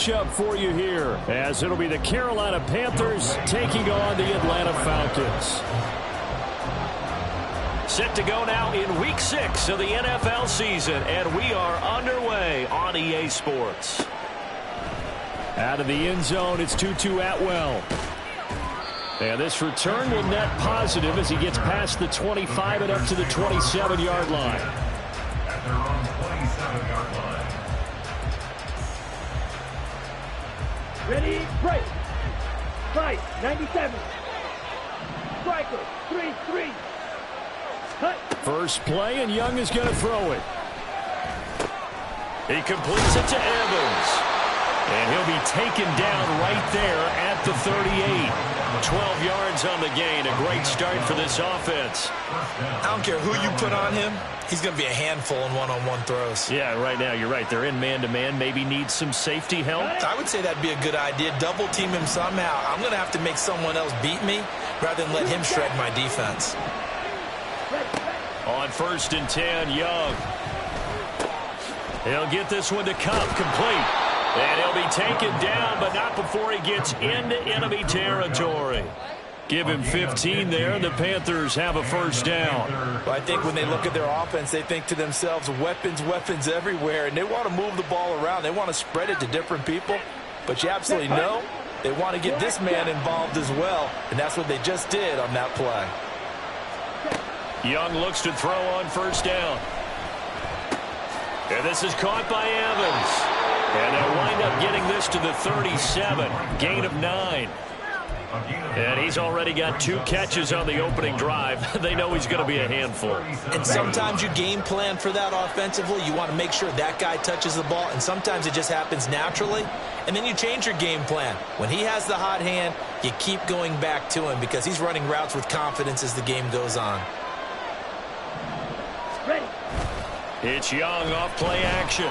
Up for you here, as it'll be the Carolina Panthers taking on the Atlanta Falcons. Set to go now in Week 6 of the NFL season, and we are underway on EA Sports. Out of the end zone, it's Tutu Atwell. And this return will net positive as he gets past the 25 and up to the 27-yard line. At their own 27-yard line. Ready, break. Right, 97. Striker, 3-3. Cut. First play, and Young is going to throw it. He completes it to Evans. And he'll be taken down right there at the 38. 12 yards on the gain. A great start for this offense. I don't care who you put on him. He's going to be a handful in one-on-one throws. Yeah, right now, you're right. They're in man-to-man. Maybe need some safety help. I would say that'd be a good idea. Double team him somehow. I'm going to have to make someone else beat me rather than let him shred my defense. On 1st and 10, Young. He'll get this one to Cup, complete. And he'll be taken down, but not before he gets into enemy territory. Give him 15 there, and the Panthers have a first down. Well, I think when they look at their offense, they think to themselves, weapons, weapons everywhere, and they want to move the ball around. They want to spread it to different people, but you absolutely know they want to get this man involved as well, and that's what they just did on that play. Young looks to throw on 1st down. And this is caught by Evans. And they'll wind up getting this to the 37. Gain of 9. And he's already got 2 catches on the opening drive. They know he's going to be a handful. And sometimes you game plan for that offensively. You want to make sure that guy touches the ball, and sometimes it just happens naturally. And then you change your game plan. When he has the hot hand, you keep going back to him because he's running routes with confidence as the game goes on. Ready. It's Young off play action.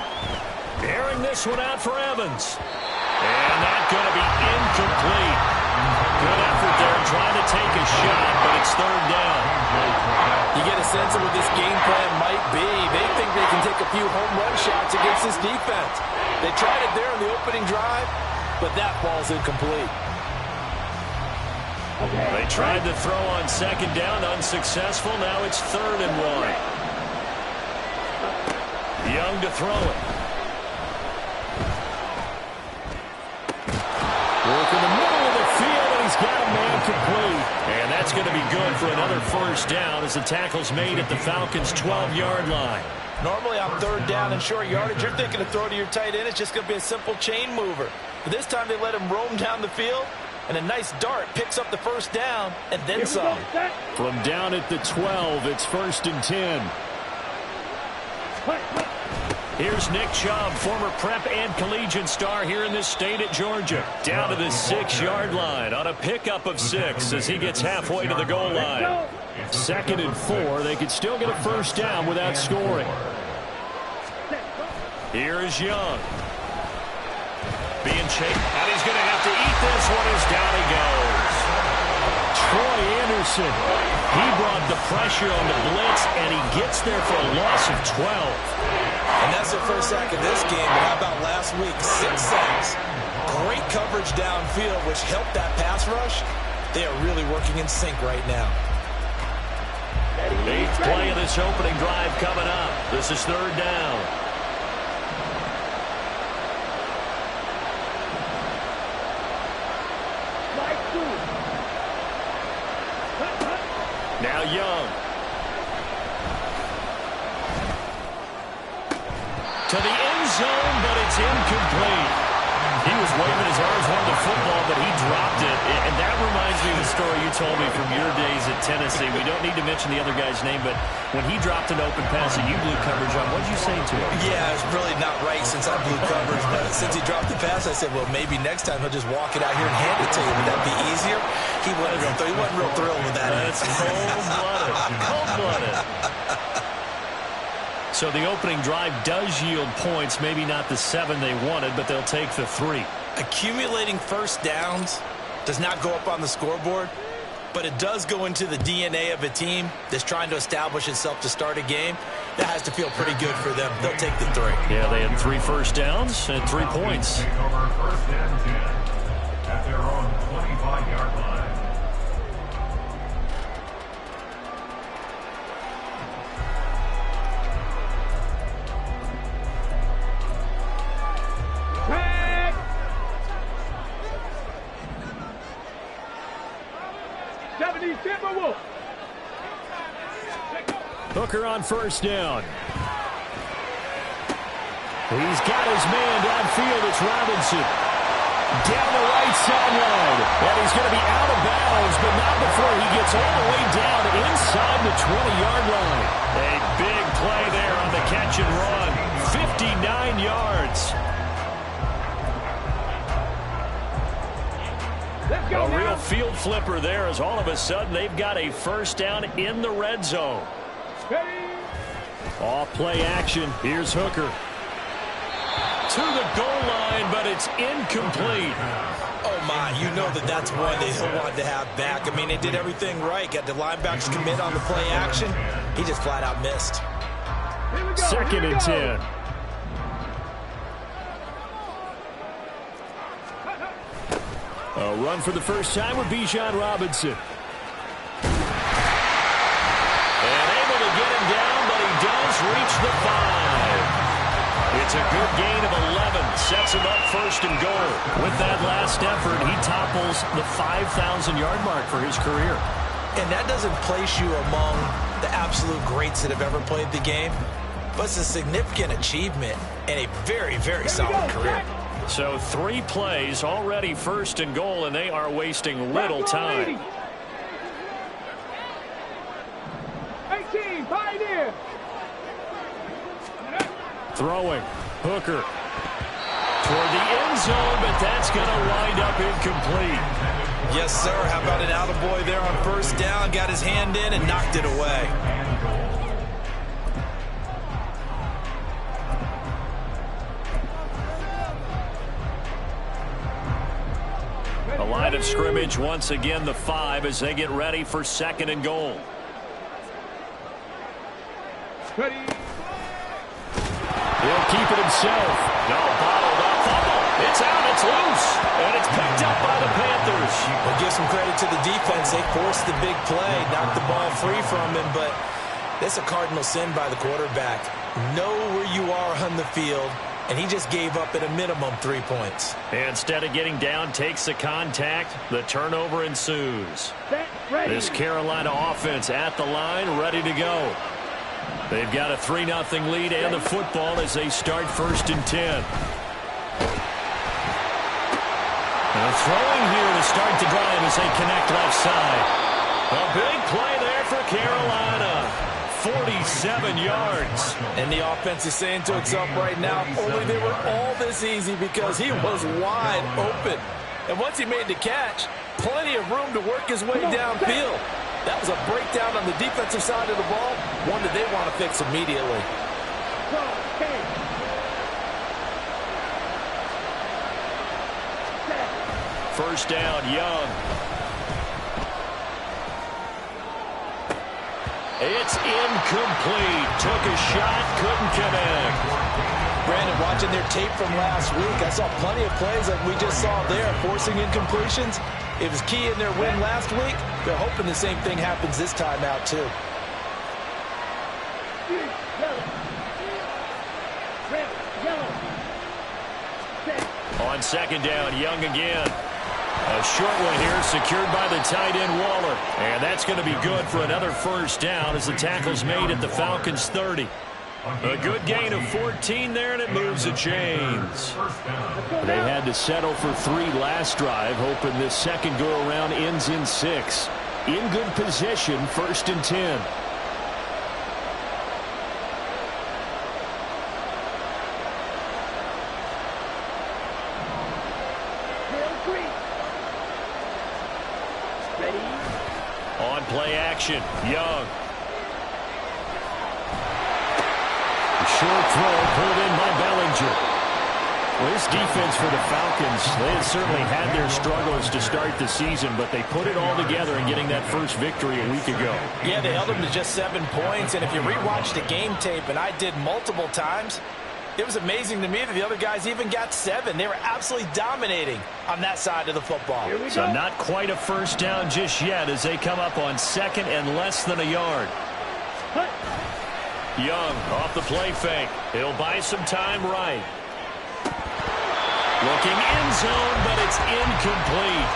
Airing this one out for Evans. And that's going to be incomplete. Good effort there trying to take a shot, but it's 3rd down. You get a sense of what this game plan might be. They think they can take a few home run shots against this defense. They tried it there in the opening drive, but that ball's incomplete. They tried to throw on 2nd down, unsuccessful. Now it's 3rd and 1. Young to throw it. Work in the middle of the field, and he's got a man complete. And that's going to be good for another first down as the tackle's made at the Falcons' 12-yard line. Normally on 3rd down and short yardage, you're thinking to throw to your tight end. It's just going to be a simple chain mover. But this time they let him roam down the field, and a nice dart picks up the first down and then some. From down at the 12, it's 1st and 10. Here's Nick Chubb, former prep and collegiate star here in this state at Georgia. Down to the 6-yard line on a pickup of 6 as he gets halfway to the goal line. 2nd and 4. They could still get a first down without scoring. Here is Young. Being chased, and he's going to have to eat this one as down he goes. Troy Anderson. He brought the pressure on the blitz, and he gets there for a loss of 12. And that's their first sack of this game. But how about last week? 6 sacks. Great coverage downfield, which helped that pass rush. They are really working in sync right now. 8th play of this opening drive coming up. This is 3rd down. Now Young. To the end zone, but it's incomplete. He was waving his arms, wanted the football, but he dropped it. And that reminds me of the story you told me from your days at Tennessee. We don't need to mention the other guy's name, but when he dropped an open pass and you blew coverage on, what did you say to him? Yeah, it's really not right since I blew coverage, but since he dropped the pass, I said, well, maybe next time he'll just walk it out here and hand it to you. Would that be easier? He wasn't real thrilled with that. That's cold-blooded. Cold-blooded. So the opening drive does yield points, maybe not the 7 they wanted, but they'll take the 3. Accumulating first downs does not go up on the scoreboard, but it does go into the DNA of a team that's trying to establish itself to start a game. That has to feel pretty good for them. They'll take the 3. Yeah, they had 3 first downs and 3 points. Take over 1st and 10 at their own 25-yard line. Tag! '70s Timberwolves. Hooker on first down. He's got his man downfield. It's Robinson. Down the right sideline. And he's going to be out of bounds, but not before he gets all the way down inside the 20-yard line. A big play there on the catch and run. 59 yards. Let's go A now. real field flipper there as all of a sudden they've got a first down in the red zone. Ready? Off play action. Here's Hooker. To the goal line, but it's incomplete. Oh, my, you know that's one they wanted to have back. I mean, they did everything right. Got the linebackers commit on the play action. He just flat out missed. Here we go. Second Here we and go. 10. A run for the first time with Bijan Robinson. And able to get him down, but he does reach the 5. It's a good gain of 11. Sets him up 1st and goal. With that last effort, he topples the 5,000-yard mark for his career. And that doesn't place you among the absolute greats that have ever played the game, but it's a significant achievement and a very, very solid career. So 3 plays already 1st and goal, and they are wasting little time. 18, Pioneer. Throwing. Hooker. Toward the end zone, but that's going to wind up incomplete. Yes, sir. How about an attaboy there on first down? Got his hand in and knocked it away. A line of scrimmage once again, the 5 as they get ready for 2nd and goal. Ready? He'll keep it himself. No, bottled up. Fumble. It's out. It's loose. And it's picked up by the Panthers. We'll give some credit to the defense. They forced the big play, knocked the ball free from him, but that's a cardinal sin by the quarterback. Know where you are on the field, and he just gave up at a minimum 3 points. Instead of getting down, takes the contact. The turnover ensues. Set, ready. This Carolina offense at the line, ready to go. They've got a 3-0 lead and the football as they start 1st and 10. And throwing here to start the drive as they connect left side. A big play there for Carolina. 47 yards. And the offense is saying to itself right now, only they were all this easy because he was wide open. And once he made the catch, plenty of room to work his way downfield. That was a breakdown on the defensive side of the ball, one that they want to fix immediately. First down, Young. It's incomplete. Took a shot, couldn't connect. Brandon, watching their tape from last week, I saw plenty of plays like we just saw there, forcing incompletions. It was key in their win last week. They're hoping the same thing happens this time out, too. On 2nd down, Young again. A short one here, secured by the tight end Waller. And that's going to be good for another first down as the tackle's made at the Falcons' 30. A good gain of 14 there, and it moves the chains. They had to settle for 3 last drive, hoping this second go-around ends in 6. In good position, 1st and 10. On play action, Young. Short throw pulled in by Bellinger. Well, This defense for the Falcons, they have certainly had their struggles to start the season, but they put it all together in getting that first victory a week ago. Yeah, they held them to just 7 points, and if you rewatch the game tape, and I did multiple times, it was amazing to me that the other guys even got 7. They were absolutely dominating on that side of the football. So not quite a first down just yet as they come up on 2nd and less than a yard. Young off the play fake. He'll buy some time right. Looking end zone, but it's incomplete.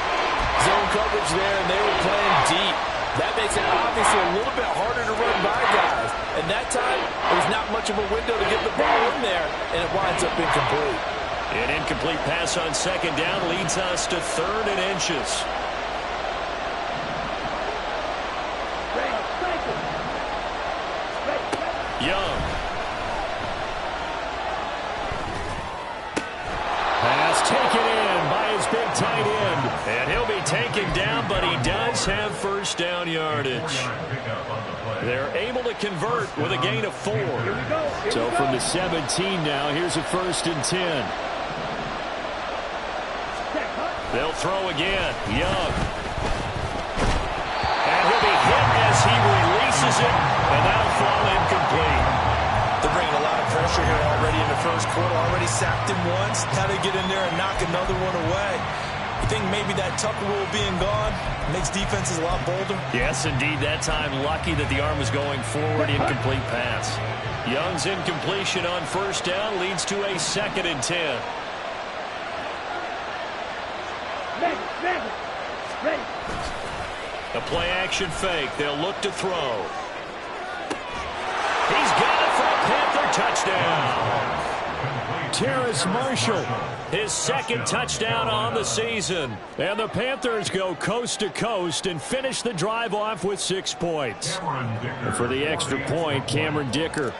Zone coverage there, and they were playing deep. That makes it obviously a little bit harder to run by guys. And that time, there's not much of a window to get the ball in there, and it winds up incomplete. An incomplete pass on 2nd down leads us to 3rd and inches. Young. Pass taken in by his big tight end. And he'll be taken down, but he does have first down yardage. They're able to convert with a gain of 4. So from the 17 now, here's a 1st and 10. They'll throw again. Young. And he'll be hit as he releases it, and that'll fall incomplete. They're bringing a lot of pressure here already in the first quarter. Already sacked him once. Now they get in there and knock another one away. You think maybe that Tucker rule being gone makes defenses a lot bolder? Yes, indeed. That time, lucky that the arm was going forward. Incomplete pass. Young's incompletion on first down leads to a 2nd and 10. A play-action fake. They'll look to throw. He's got it for a Panther touchdown. Terrace Marshall, His 2nd touchdown on the season. and the Panthers go coast to coast and finish the drive off with 6 points. And for the extra point, Cameron Dicker.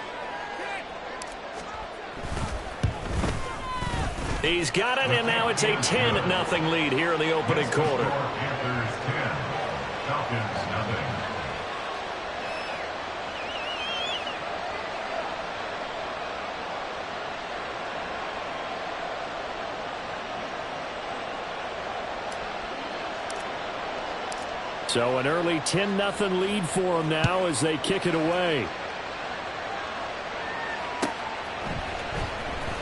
He's got it, and now it's a 10-0 lead here in the opening quarter. Panthers 10, Falcons nothing. So an early 10-0 lead for them now as they kick it away.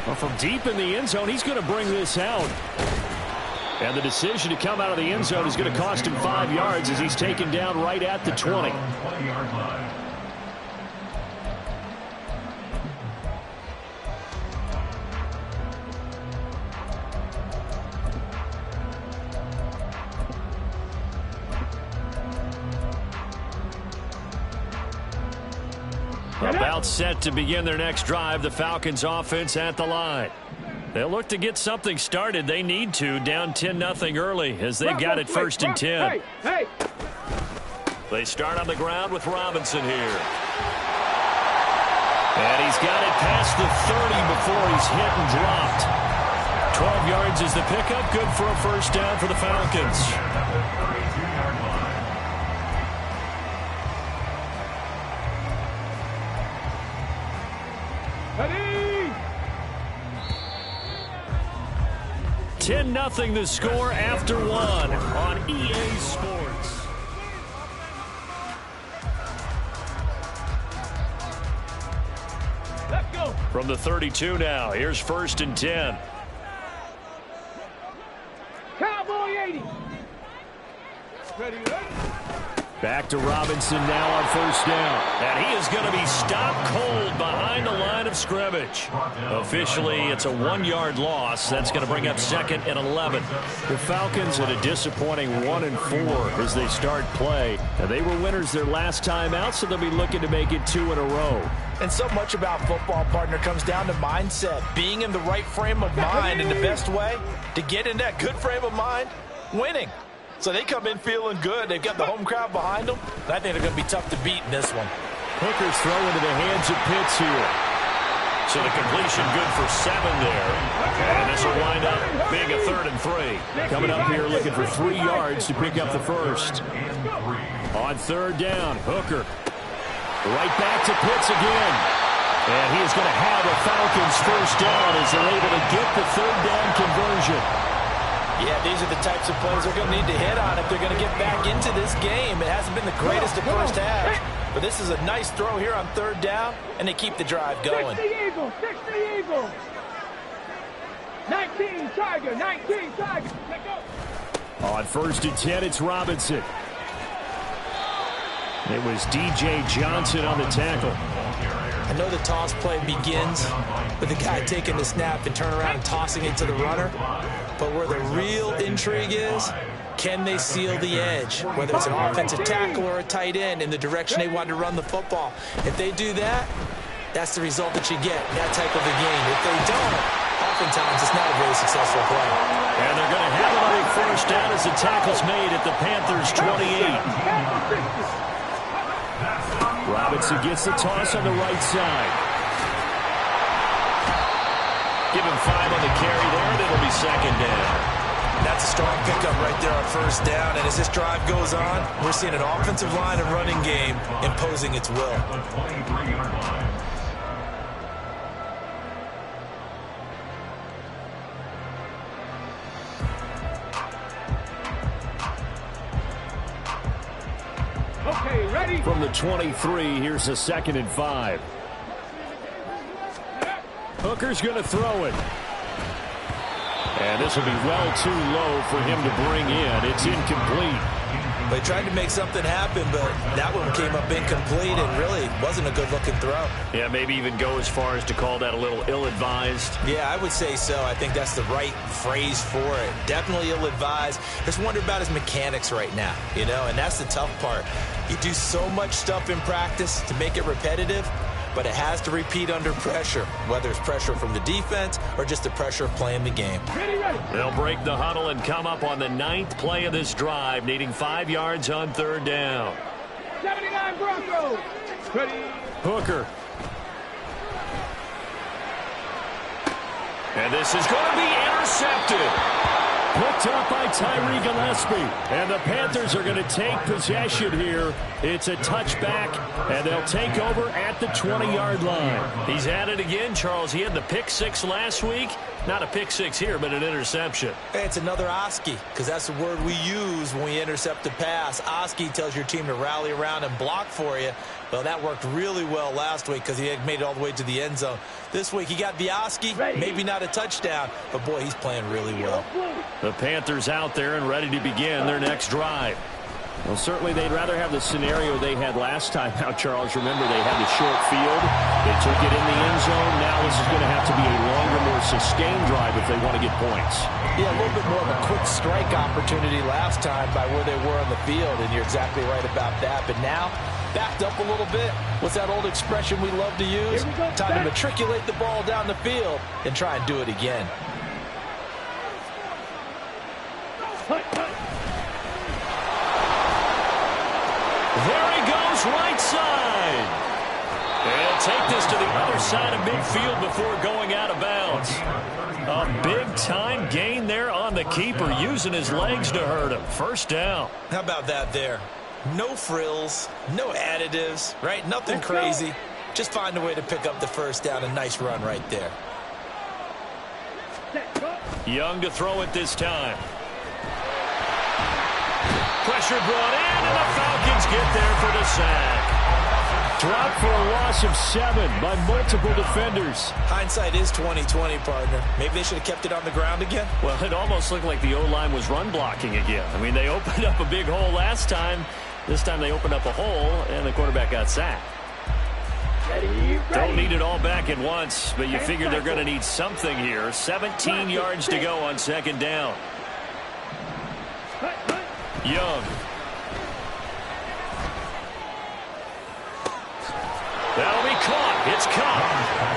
Well, from deep in the end zone, he's going to bring this out. And the decision to come out of the end zone is going to cost him 5 yards as he's taken down right at the 20. 20-yard line. About set to begin their next drive, the Falcons offense at the line. They'll look to get something started. They need to, down 10-0 early as they've got it 1st and 10. Hey. They start on the ground with Robinson here. And he's got it past the 30 before he's hit and dropped. 12 yards is the pickup. Good for a first down for the Falcons. 32-yard line. 10-0 the score after 1 on EA Sports. Let's go. From the 32 now, here's 1st and 10. Cowboy 80. Ready. Back to Robinson now on first down. And he is going to be stopped cold behind the line of scrimmage. Officially, it's a 1-yard loss. That's going to bring up 2nd and 11. The Falcons had a disappointing 1-4 as they start play. Now, they were winners their last time out, so they'll be looking to make it 2 in a row. And so much about football, partner, comes down to mindset. Being in the right frame of mind, and the best way to get in that good frame of mind, winning. So they come in feeling good. They've got the home crowd behind them. And I think they're going to be tough to beat in this one. Hooker's throw into the hands of Pitts here. So the completion good for 7 there. And this will wind up being a 3rd and 3. Coming up here looking for 3 yards to pick up the first. On 3rd down, Hooker. Right back to Pitts again. And he is going to have a Falcons first down as they're able to get the third down conversion. Yeah, these are the types of plays they're going to need to hit on if they're going to get back into this game. It hasn't been the greatest of first half, but this is a nice throw here on third down, and they keep the drive going. 60 Eagles, 60 Eagles. 19 Tiger, 19 Tiger. Let go. On first and 10, it's Robinson. It was DJ Johnson on the tackle. I know the toss play begins with the guy taking the snap and turn around and tossing it to the runner. But where the real intrigue is, can they seal the edge? Whether it's an offensive tackle or a tight end in the direction they want to run the football. If they do that, that's the result that you get in that type of a game. If they don't, oftentimes it's not a very successful play. And they're going to have it on a first down as the tackle's made at the Panthers' 28. Robinson gets the toss on the right side. Give him 5 on the carry there, and it'll be second down. That's a strong pickup right there on first down. And as this drive goes on, we're seeing an offensive line and running game imposing its will. Okay, ready? From the 23, here's a 2nd and 5. Hooker's going to throw it. And this will be well too low for him to bring in. It's incomplete. They tried to make something happen, but that one came up incomplete and really wasn't a good-looking throw. Yeah, maybe even go as far as to call that a little ill-advised. Yeah, I would say so. I think that's the right phrase for it. Definitely ill-advised. Just wonder about his mechanics right now, you know, and that's the tough part. You do so much stuff in practice to make it repetitive, but it has to repeat under pressure, whether it's pressure from the defense or just the pressure of playing the game. Ready, ready. They'll break the huddle and come up on the 9th play of this drive, needing 5 yards on third down. 79 Broncos. Ready. Hooker. And this is going to be intercepted. Picked up by Tyree Gillespie. And the Panthers are going to take possession here. It's a touchback, and they'll take over at the 20-yard line. He's at it again, Charles. He had the pick 6 last week. Not a pick 6 here, but an interception. Hey, it's another Oski, because that's the word we use when we intercept a pass. Oski tells your team to rally around and block for you. Well, that worked really well last week because he had made it all the way to the end zone. This week, he got the Oski, maybe not a touchdown, but boy, he's playing really well. The Panthers out there and ready to begin their next drive. Well, certainly they'd rather have the scenario they had last time. Now, Charles, remember they had the short field. They took it in the end zone. Now this is going to have to be a longer, more sustained drive if they want to get points. Yeah, a little bit more of a quick strike opportunity last time by where they were on the field, and you're exactly right about that. But now, backed up a little bit. What's that old expression we love to use? Time to matriculate the ball down the field and try and do it again. There he goes, right side. And take this to the other side of midfield before going out of bounds. A big-time gain there on the keeper, using his legs to hurt him. First down. How about that there? No frills, no additives, right? Nothing crazy. Just find a way to pick up the first down. A nice run right there. Young to throw it this time. Pressure brought in, and the Falcons get there for the sack. Dropped for a loss of 7 by multiple defenders. Hindsight is 20/20, partner. Maybe they should have kept it on the ground again. Well, it almost looked like the O-line was run blocking again. I mean, they opened up a big hole last time. This time they opened up a hole, and the quarterback got sacked. Don't need it all back at once, but you figure they're going to need something here. 17 yards to go on second down. Young. That'll be caught. It's caught.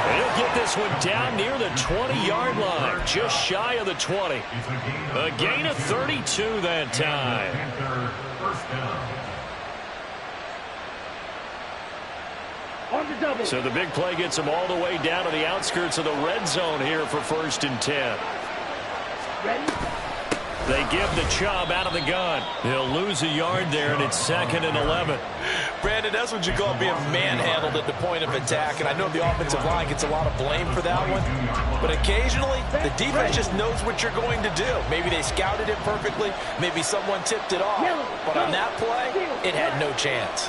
And he'll get this one down near the 20-yard line, just shy of the 20. A gain of 32 that time. So the big play gets them all the way down to the outskirts of the red zone here for 1st and 10. Ready? They give the Chubb out of the gun. He'll lose a yard there, and it's 2nd and 11. Brandon, that's what you call being manhandled at the point of attack. And I know the offensive line gets a lot of blame for that one. But occasionally, the defense just knows what you're going to do. Maybe they scouted it perfectly. Maybe someone tipped it off. But on that play, it had no chance.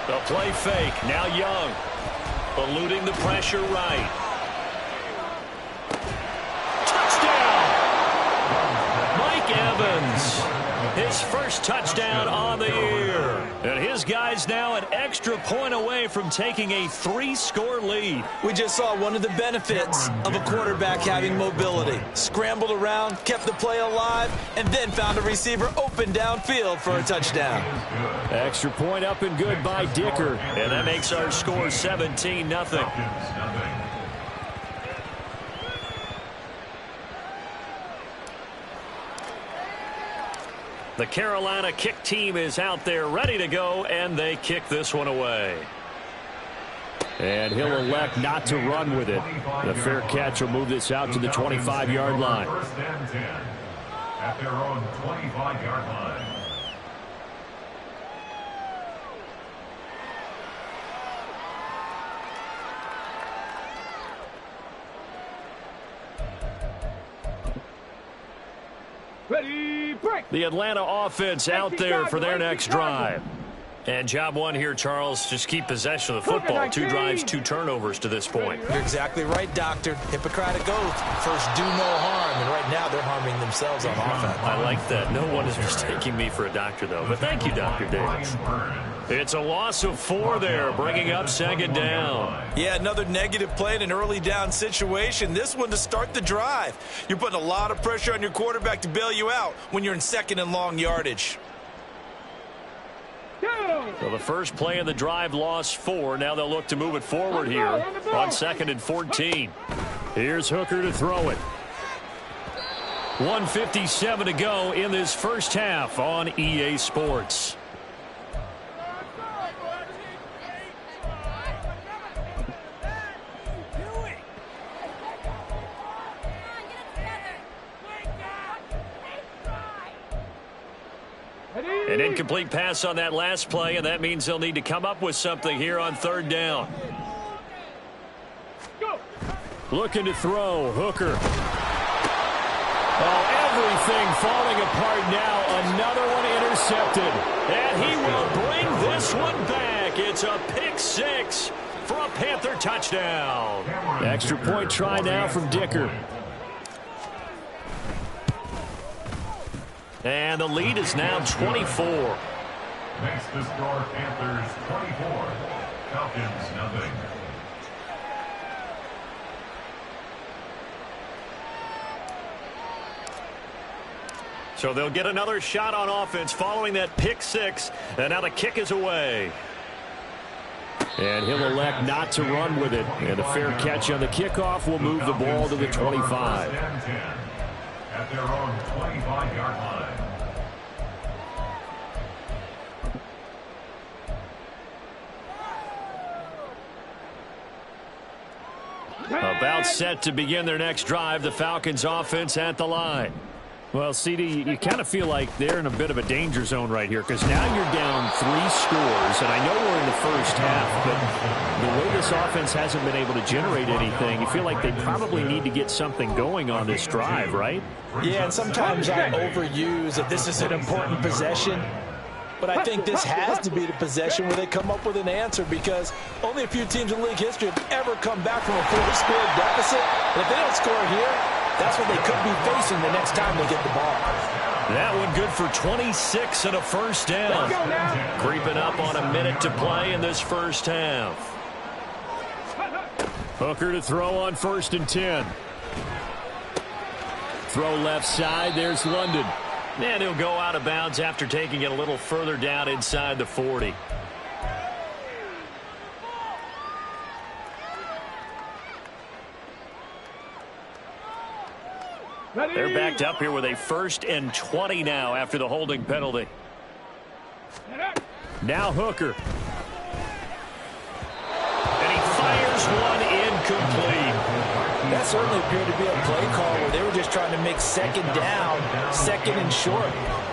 The play fake. Now Young. Eluding the pressure right. Touchdown! Mike Evans. His first touchdown on the year. And his guys now an extra point away from taking a 3-score lead. We just saw one of the benefits of a quarterback having mobility. Scrambled around, kept the play alive, and then found a receiver open downfield for a touchdown. Extra point up and good by Dicker. And that makes our score 17-0. The Carolina kick team is out there ready to go, and they kick this one away. And he'll elect not to run with it. The fair catch will move this out to the 25-yard line. First and 10 at their own 25-yard line. Ready, break. The Atlanta offense out there for their next drive. And job one here, Charles, just keep possession of the football. 2 drives, 2 turnovers to this point. You're exactly right, Doctor. Hippocratic oath. First, do no harm. And right now, they're harming themselves on offense. I like that. No one is mistaking me for a doctor, though. But thank you, Dr. Davis. It's a loss of 4 there, bringing up 2nd down. Yeah, another negative play in an early down situation. This one to start the drive. You're putting a lot of pressure on your quarterback to bail you out when you're in 2nd and long yardage. So the first play of the drive lost 4. Now they'll look to move it forward here on 2nd and 14. Here's Hooker to throw it. 1:57 to go in this first half on EA Sports. An incomplete pass on that last play, and that means they'll need to come up with something here on 3rd down. Looking to throw. Hooker. Oh, everything falling apart now. Another one intercepted. And he will bring this one back. It's a pick 6 for a Panther touchdown. Extra point try now from Dicker. And the lead is now 24. Makes the score Panthers 24, Falcons nothing. So they'll get another shot on offense following that pick 6. And now the kick is away. And he'll elect not to run with it. And a fair catch on the kickoff will move the ball to the 25. At their own 25-yard line. About set to begin their next drive, the Falcons offense at the line. Well, CD, you kind of feel like they're in a bit of a danger zone right here because now you're down 3 scores, and I know we're in the first half, but the way this offense hasn't been able to generate anything, you feel like they probably need to get something going on this drive, right? Yeah, and sometimes I overuse that this is an important possession. But I think this has to be the possession where they come up with an answer because only a few teams in league history have ever come back from a 4-score deficit. And if they don't score here, that's what they could be facing the next time they get the ball. That one good for 26 and a first down. Creeping up on a minute to play in this first half. Hooker to throw on 1st and 10. Throw left side. There's London. And he'll go out of bounds after taking it a little further down inside the 40. They're backed up here with a 1st and 20 now after the holding penalty. Now Hooker. And he fires one incomplete. That certainly appeared to be a play call where they were just trying to make second down, second and short.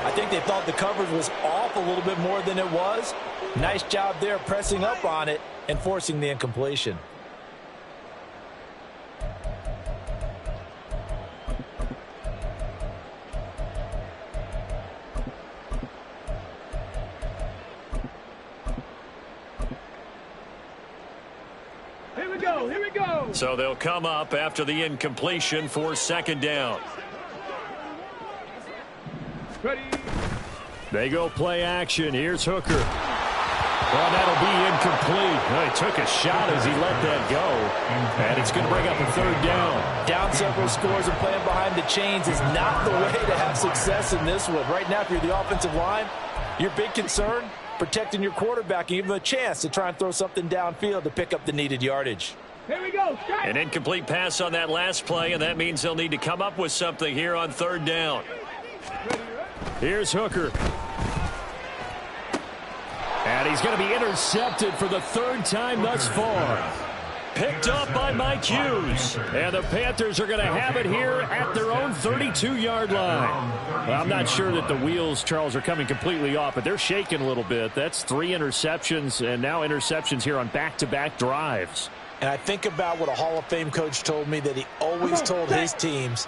I think they thought the coverage was off a little bit more than it was. Nice job there pressing up on it and forcing the incompletion. Here we go. So they'll come up after the incompletion for second down. Ready. They go play action. Here's Hooker. Well, that'll be incomplete. Well, he took a shot as he let that go. And it's going to bring up a third down. Down several scores and playing behind the chains is not the way to have success in this one. Right now, if you're the offensive line, your big concern, protecting your quarterback and give him a chance to try and throw something downfield to pick up the needed yardage. Here we go. Strike. An incomplete pass on that last play, and that means they'll need to come up with something here on third down. Here's Hooker. And he's going to be intercepted for the third time thus far. Picked up by Mike Hughes. And the Panthers are going to have it here at their own 32-yard line. Well, I'm not sure that the wheels, Charles, are coming completely off, but they're shaking a little bit. That's 3 interceptions, and now interceptions here on back-to-back drives. And I think about what a Hall of Fame coach told me that he always told his teams,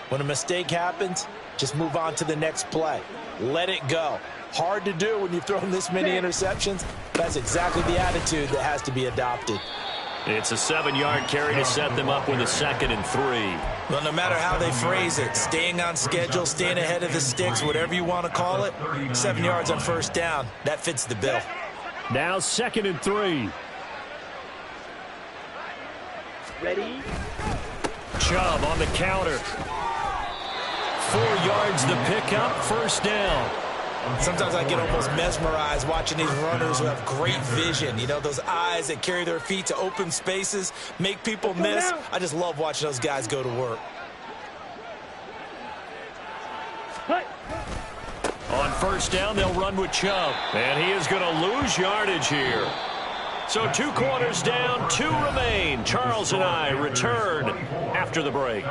when a mistake happens, just move on to the next play. Let it go. Hard to do when you've thrown this many interceptions. That's exactly the attitude that has to be adopted. It's a 7-yard carry to set them up with a 2nd and 3. Well, no matter how they phrase it, staying on schedule, staying ahead of the sticks, whatever you want to call it, 7 yards on first down, that fits the bill. Now 2nd and 3. Ready. Chubb on the counter. 4 yards the pickup, first down. Sometimes I get almost mesmerized watching these runners who have great vision. You know, those eyes that carry their feet to open spaces, make people miss. I just love watching those guys go to work. On first down, they'll run with Chubb. And he is going to lose yardage here. So 2 quarters down, 2 remain. Charles and I return after the break.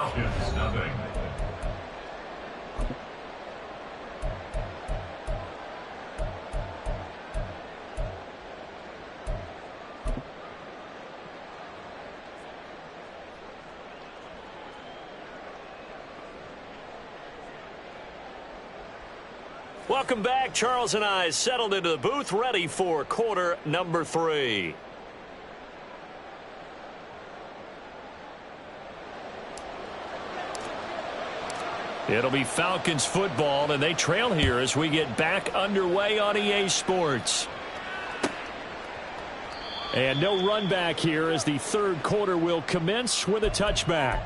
Welcome back. Charles and I settled into the booth, ready for quarter number 3. It'll be Falcons football, and they trail here as we get back underway on EA Sports. And no run back here as the third quarter will commence with a touchback.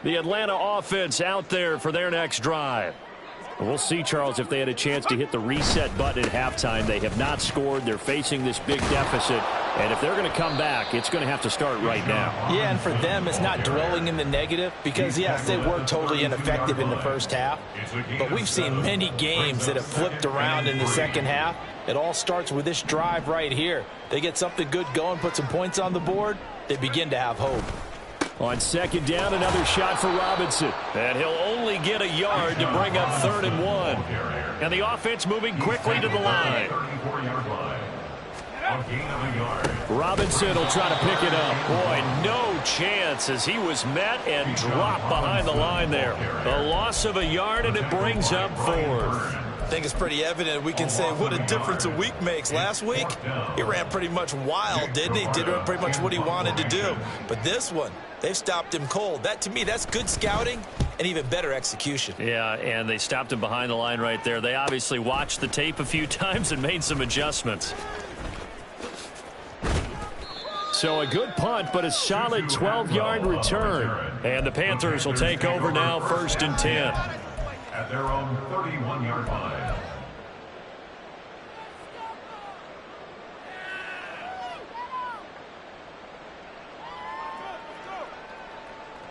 The Atlanta offense out there for their next drive. We'll see, Charles, if they had a chance to hit the reset button at halftime. They have not scored. They're facing this big deficit. And if they're going to come back, it's going to have to start right now. Yeah, and for them, it's not dwelling in the negative because, yes, they were totally ineffective in the first half. But we've seen many games that have flipped around in the second half. It all starts with this drive right here. They get something good going, put some points on the board, they begin to have hope. On second down, another shot for Robinson. And he'll only get a yard to bring up 3rd and 1. And the offense moving quickly to the line. Robinson will try to pick it up. Boy, no chance as he was met and dropped behind the line there. A loss of a yard, and it brings up 4th. I think it's pretty evident we can say what a difference a week makes. Last week, he ran pretty much wild, didn't he? Did pretty much what he wanted to do. But this one, they've stopped him cold. That, to me, that's good scouting and even better execution. Yeah, and they stopped him behind the line right there. They obviously watched the tape a few times and made some adjustments. So a good punt, but a solid 12-yard return. And the Panthers will take over now, 1st and 10. At their own 31-yard line.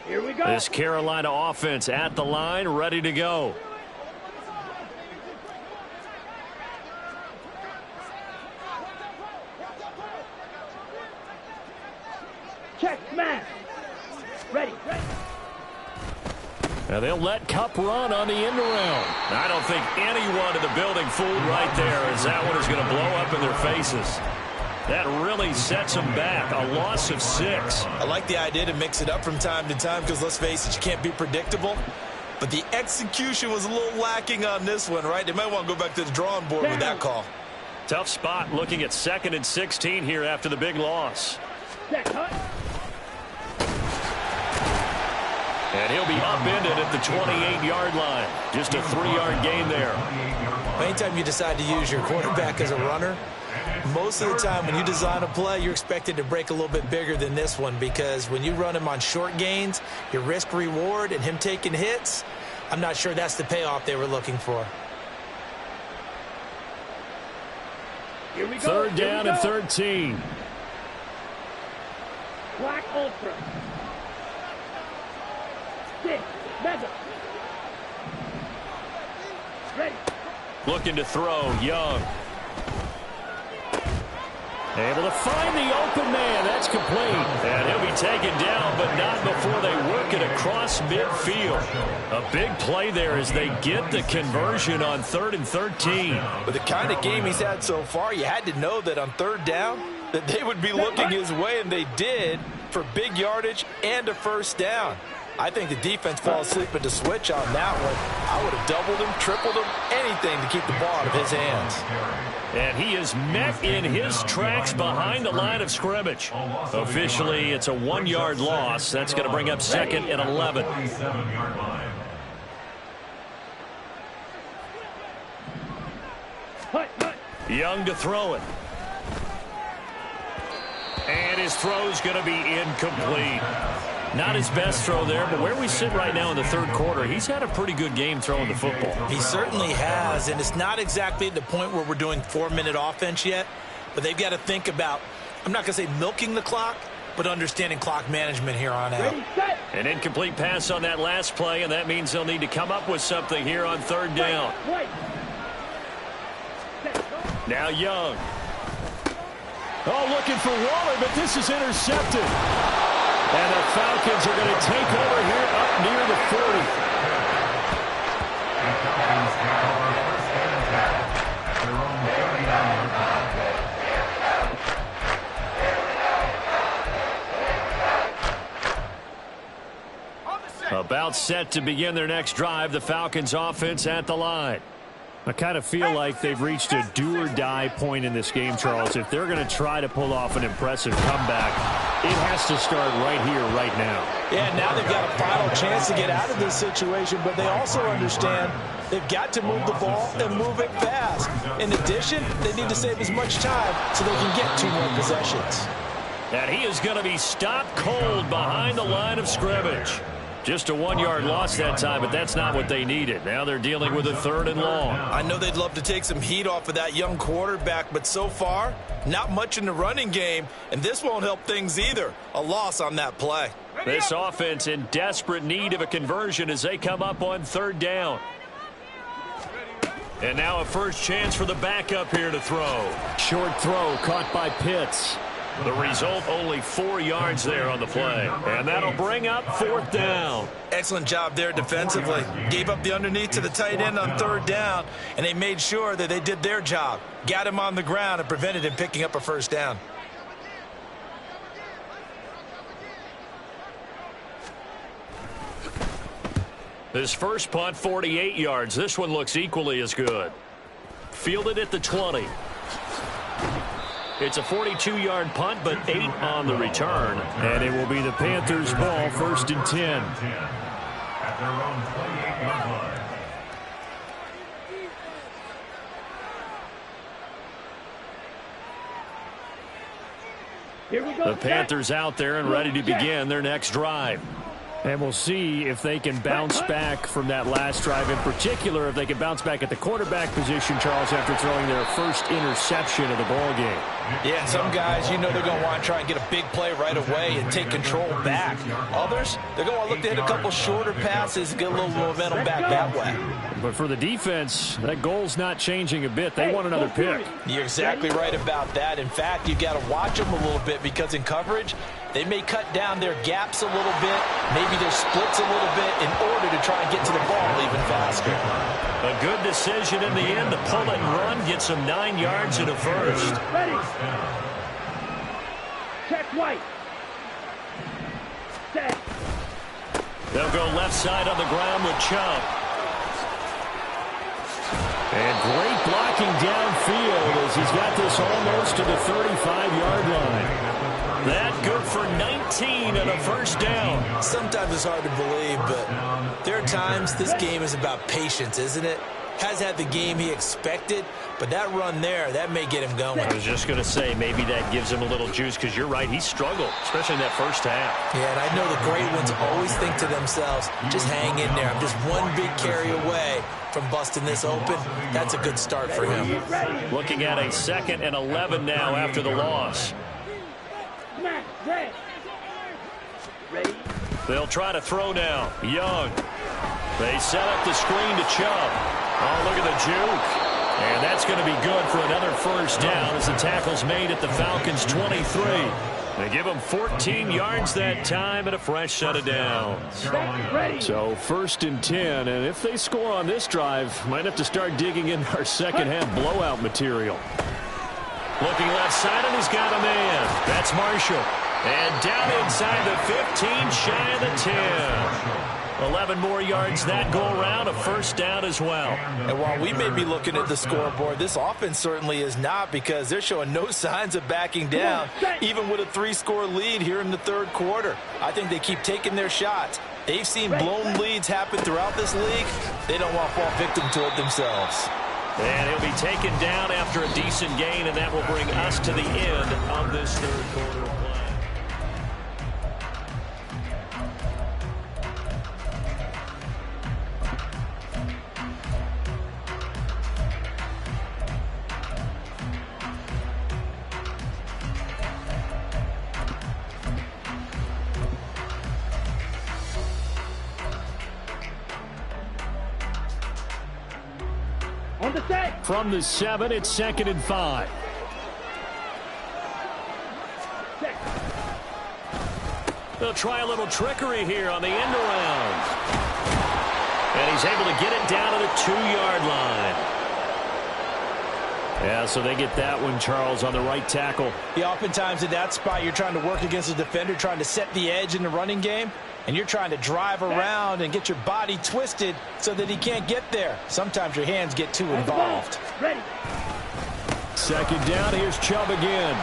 Here we go. This Carolina offense at the line, ready to go. Check, smash. Ready. Now they'll let Kupp run on the end around. I don't think anyone in the building fooled right there, as that one is going to blow up in their faces. That really sets them back. A loss of 6. I like the idea to mix it up from time to time because, let's face it, you can't be predictable. But the execution was a little lacking on this one, right? They might want to go back to the drawing board with that call. Tough spot looking at 2nd and 16 here after the big loss. And he'll be upended at the 28-yard line. Just a 3-yard gain there. Anytime you decide to use your quarterback as a runner, most of the time when you design a play, you're expected to break a little bit bigger than this one, because when you run him on short gains, your risk-reward and him taking hits, I'm not sure that's the payoff they were looking for. Here we go. 3rd down and 13. Black Ultra. 6. Mega. Ready. Looking to throw, Young. Able to find the open man. That's complete. And he'll be taken down, but not before they work it across midfield. A big play there as they get the conversion on 3rd and 13. With the kind of game he's had so far, you had to know that on 3rd down, that they would be looking his way, and they did, for big yardage and a 1st down. I think the defense falls asleep at the switch on that one. I would have doubled him, tripled him, anything to keep the ball out of his hands. And he is met in his tracks behind the line of scrimmage. Officially, it's a 1-yard loss. That's going to bring up 2nd and 11. Young to throw it. And his throw's going to be incomplete. Not his best throw there, but where we sit right now in the 3rd quarter, he's had a pretty good game throwing the football. He certainly has, and it's not exactly the point where we're doing 4-minute offense yet, but they've got to think about, I'm not going to say milking the clock, but understanding clock management here on out. An incomplete pass on that last play, and that means they'll need to come up with something here on 3rd down. Now Young. Oh, looking for Waller, but this is intercepted. And the Falcons are going to take over here up near the 40. About set to begin their next drive, the Falcons offense at the line. I kind of feel like they've reached a do-or-die point in this game, Charles. If they're going to try to pull off an impressive comeback, it has to start right here, right now. Yeah, now they've got a final chance to get out of this situation, but they also understand they've got to move the ball and move it fast. In addition, they need to save as much time so they can get 2 more possessions. And he is going to be stopped cold behind the line of scrimmage. Just a 1-yard loss that time, but that's not what they needed. Now they're dealing with a 3rd and long. I know they'd love to take some heat off of that young quarterback, but so far, not much in the running game, and this won't help things either. A loss on that play. This offense in desperate need of a conversion as they come up on 3rd down. And now a first chance for the backup here to throw. Short throw caught by Pitts. The result, only 4 yards there on the play. And that'll bring up 4th down. Excellent job there defensively. Gave up the underneath to the tight end on 3rd down, and they made sure that they did their job. Got him on the ground and prevented him picking up a 1st down. His first punt, 48 yards. This one looks equally as good. Fielded at the 20. It's a 42-yard punt, but 8 on the return. And it will be the Panthers' ball, 1st and 10. At their own 28-yard line. Here we go. The Panthers out there and ready to begin their next drive. And we'll see if they can bounce back from that last drive. In particular, if they can bounce back at the quarterback position, Charles, after throwing their first interception of the ball game. Yeah, some guys, you know they're going to want to try and get a big play right away and take control back. Others, they're going to want to look to hit a couple shorter passes and get a little momentum back that way. But for the defense, that goal's not changing a bit. They want another pick. You're exactly right about that. In fact, you've got to watch them a little bit because in coverage, they may cut down their gaps a little bit, maybe their splits a little bit in order to try and get to the ball even faster. A good decision in the end to pull it and run, get some 9 yards in a first. Ready. Check White. Set. They'll go left side on the ground with Chubb. And great blocking downfield as he's got this almost to the 35-yard line. That good for 19 and a first down. Sometimes it's hard to believe, but there are times this game is about patience, isn't it? Has had the game he expected, but that run there, that may get him going. I was just going to say, maybe that gives him a little juice, because you're right, he struggled, especially in that first half. Yeah, and I know the great ones always think to themselves, just hang in there. I'm just one big carry away from busting this open. That's a good start for him. Looking at a 2nd and 11 now after the loss. Ready. They'll try to throw now. Young. They set up the screen to Chubb. Oh, look at the juke. And that's going to be good for another first down as the tackle's made at the Falcons' 23. They give them 14 yards that time and a fresh set of downs. So 1st and 10, and if they score on this drive, might have to start digging in our second half blowout material. Looking left side, and he's got a man. That's Marshall. And down inside the 15, shy of the 10. 11 more yards that go around, a first down as well. And while we may be looking at the scoreboard, this offense certainly is not, because they're showing no signs of backing down, even with a 3-score lead here in the 3rd quarter. I think they keep taking their shots. They've seen blown leads happen throughout this league. They don't want to fall victim to it themselves. And he'll be taken down after a decent gain, and that will bring us to the end of this 3rd quarter of play. On the set. From the 7, it's 2nd and 5. Set. They'll try a little trickery here on the end around. And he's able to get it down to the 2-yard line. Yeah, so they get that one, Charles, on the right tackle. Yeah, oftentimes in that spot, you're trying to work against a defender, trying to set the edge in the running game, and you're trying to drive around and get your body twisted so that he can't get there. Sometimes your hands get too involved. Ready. 2nd down, here's Chubb again.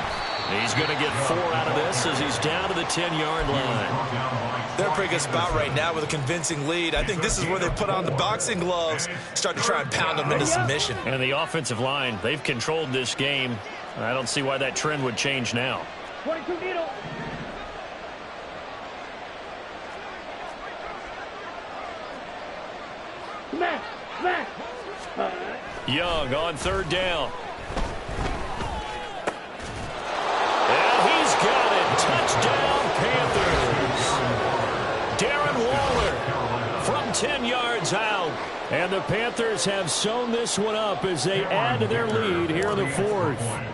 He's going to get 4 out of this as he's down to the 10-yard line. They're in a pretty good spot right now with a convincing lead. I think this is where they put on the boxing gloves, start to try and pound them into submission. And the offensive line, they've controlled this game. I don't see why that trend would change now. 22 needle. Smash. Smash. Young on 3rd down. And he's got it. Touchdown, Panthers. Darren Waller from 10 yards out. And the Panthers have sewn this one up as they add to their lead here in the 4th.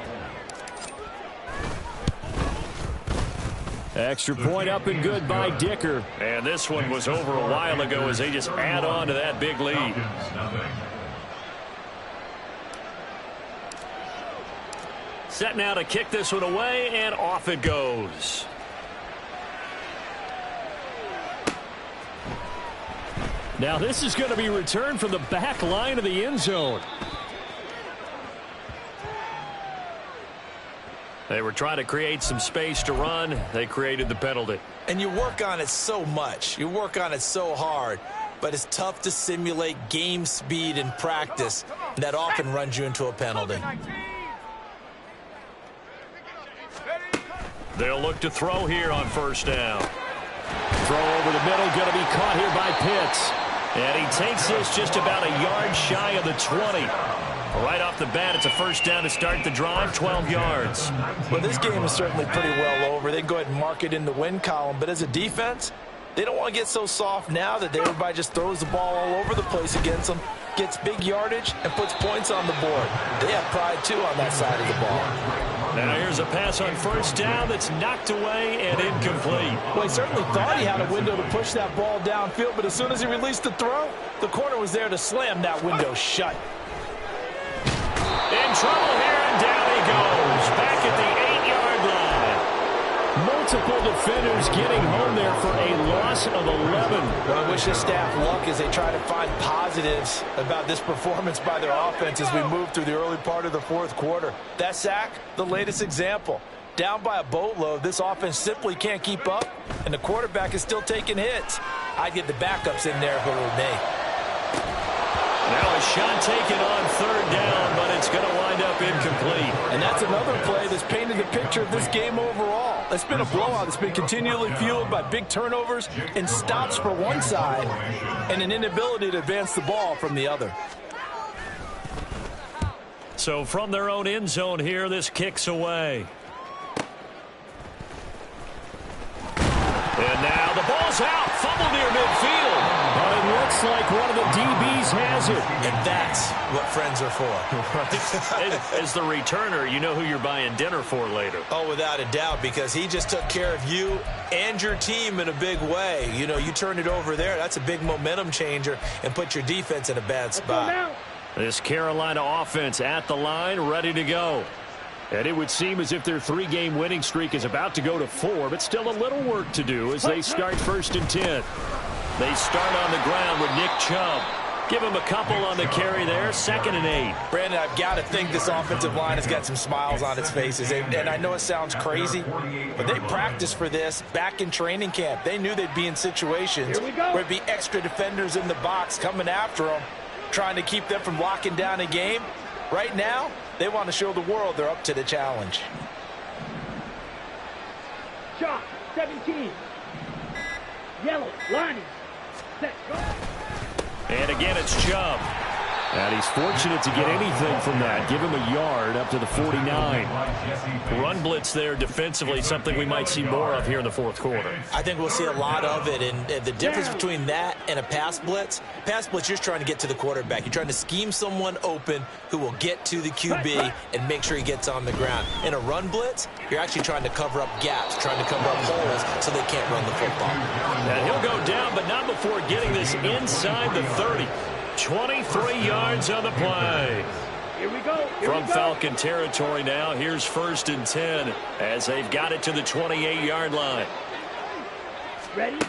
Extra point up and good by Dicker. And this one was over a while ago as they just add on to that big lead. Set now to kick this one away, and off it goes. Now this is going to be returned from the back line of the end zone. They were trying to create some space to run. They created the penalty. And you work on it so much. You work on it so hard. But it's tough to simulate game speed in practice. And that often runs you into a penalty. They'll look to throw here on first down. Throw over the middle, going to be caught here by Pitts. And he takes this just about a yard shy of the 20. Right off the bat, it's a first down to start the drive, 12 yards. Well, this game is certainly pretty well over. They can go ahead and mark it in the win column. But as a defense, they don't want to get so soft now that everybody just throws the ball all over the place against them, gets big yardage, and puts points on the board. They have pride, too, on that side of the ball. Now here's a pass on first down that's knocked away and incomplete. Well, he certainly thought he had a window to push that ball downfield, but as soon as he released the throw, the corner was there to slam that window shut. In trouble here, and down he goes. Back at the 8-yard line. Multiple defenders getting home there for a loss of 11. Well, I wish this staff luck as they try to find positives about this performance by their offense as we move through the early part of the fourth quarter. That sack, the latest example. Down by a boatload, this offense simply can't keep up, and the quarterback is still taking hits. I'd get the backups in there if it were me. Now a shot taken on third down, but it's going to wind up incomplete. And that's another play that's painted the picture of this game overall. It's been a blowout. It's been continually fueled by big turnovers and stops for one side and an inability to advance the ball from the other. So from their own end zone here, this kicks away. And now the ball's out. Fumble near midfield. But it looks like one of the DBs has it. And that's what friends are for. As the returner, you know who you're buying dinner for later. Oh, without a doubt, because he just took care of you and your team in a big way. You know, you turn it over there. That's a big momentum changer and put your defense in a bad spot. This Carolina offense at the line, ready to go. And it would seem as if their 3-game winning streak is about to go to 4, but still a little work to do as they start 1st and 10. They start on the ground with Nick Chubb. Give him a couple on the carry there, 2nd and 8. Brandon, I've got to think this offensive line has got some smiles on its faces. And I know it sounds crazy, but they practiced for this back in training camp. They knew they'd be in situations where there'd be extra defenders in the box coming after them, trying to keep them from locking down a game. Right now, they want to show the world they're up to the challenge. Shot, 17. Yellow, lining. Set, go. And again, it's Chubb. And he's fortunate to get anything from that. Give him a yard up to the 49. Run blitz there defensively, something we might see more of here in the fourth quarter. I think we'll see a lot of it. And the difference between that and a pass blitz, you're just trying to get to the quarterback. You're trying to scheme someone open who will get to the QB and make sure he gets on the ground. In a run blitz, you're actually trying to cover up gaps, trying to cover up holes so they can't run the football. And he'll go down, but not before getting this inside the 30. 23 yards on the play. Here we go. From Falcon territory now, here's 1st and 10 as they've got it to the 28-yard line. Ready?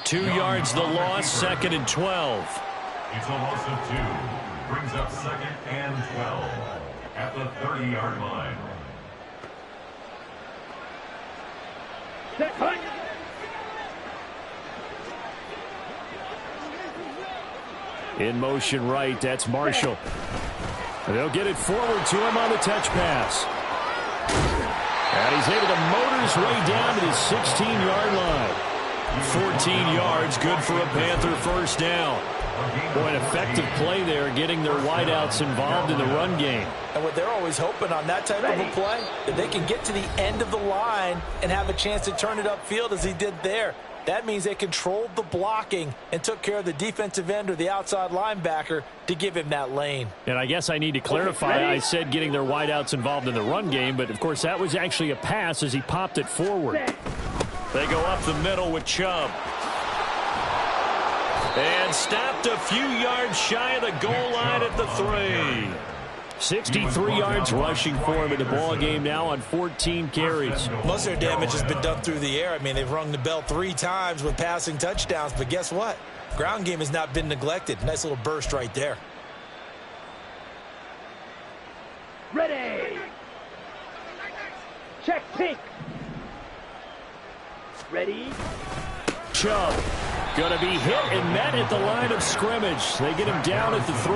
2 yards the loss, 2nd and 12. It's a loss of 2. Brings up 2nd and 12 at the 30-yard line. Set, cut. In motion right, that's Marshall. And they'll get it forward to him on the touch pass. And he's able to motor his way down to the 16-yard line. 14 yards, good for a Panther first down. Boy, an effective play there, getting their wideouts involved in the run game. And what they're always hoping on that type of a play, that they can get to the end of the line and have a chance to turn it upfield as he did there. That means they controlled the blocking and took care of the defensive end or the outside linebacker to give him that lane. And I guess I need to clarify, I said getting their wideouts involved in the run game, but of course that was actually a pass as he popped it forward. They go up the middle with Chubb. And stopped a few yards shy of the goal line at the 3. 63 yards rushing for him in the ball game now on 14 carries. Most of their damage has been done through the air. I mean, they've rung the bell 3 times with passing touchdowns, but guess what? Ground game has not been neglected. Nice little burst right there. Ready. Check pink. Ready. Chubb Going to be hit and met at the line of scrimmage. They get him down at the 3.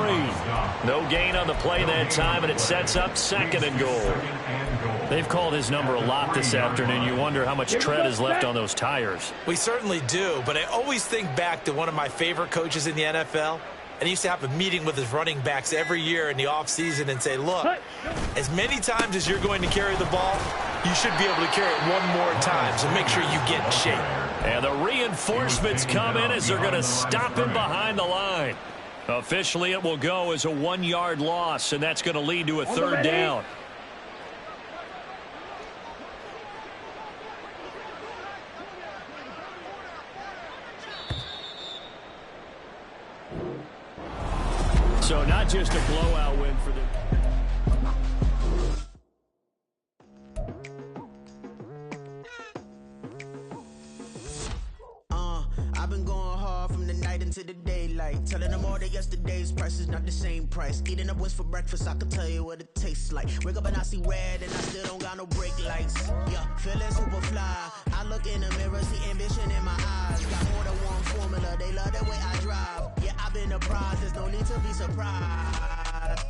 No gain on the play that time, and it sets up 2nd and goal. They've called his number a lot this afternoon. You wonder how much tread is left on those tires. We certainly do, but I always think back to one of my favorite coaches in the NFL. And he used to have a meeting with his running backs every year in the offseason and say, look, as many times as you're going to carry the ball, you should be able to carry it one more time, so make sure you get in shape. And the reinforcements come in as they're going to stop him behind the line. Officially, it will go as a 1-yard loss, and that's going to lead to a 3rd down. So not just a blowout win for them. I've been going hard from the night into the daylight, telling them all that yesterday's price is not the same price. Eating up wings for breakfast, I can tell you what it tastes like. Wake up and I see red and I still don't got no brake lights. Yeah, feeling super fly. I look in the mirror, see ambition in my eyes. Got more than one formula, they love the way I drive. Yeah, I've been a prize, there's no need to be surprised.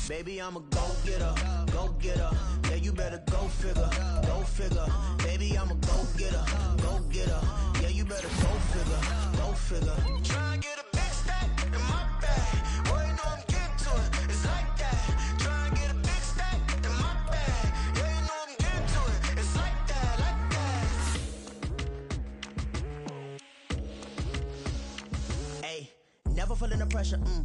Baby, I'm a go-getter, go-getter. Yeah, you better go figure, go figure. Baby, I'm a go-getter, go-getter. Yeah, you better go figure, go figure. Try and get a big stack in my bag. Boy, you know I'm getting to it, it's like that. Try and get a big stack in my bag. Yeah, you know I'm getting to it, it's like that, like that. Hey, never feeling the pressure,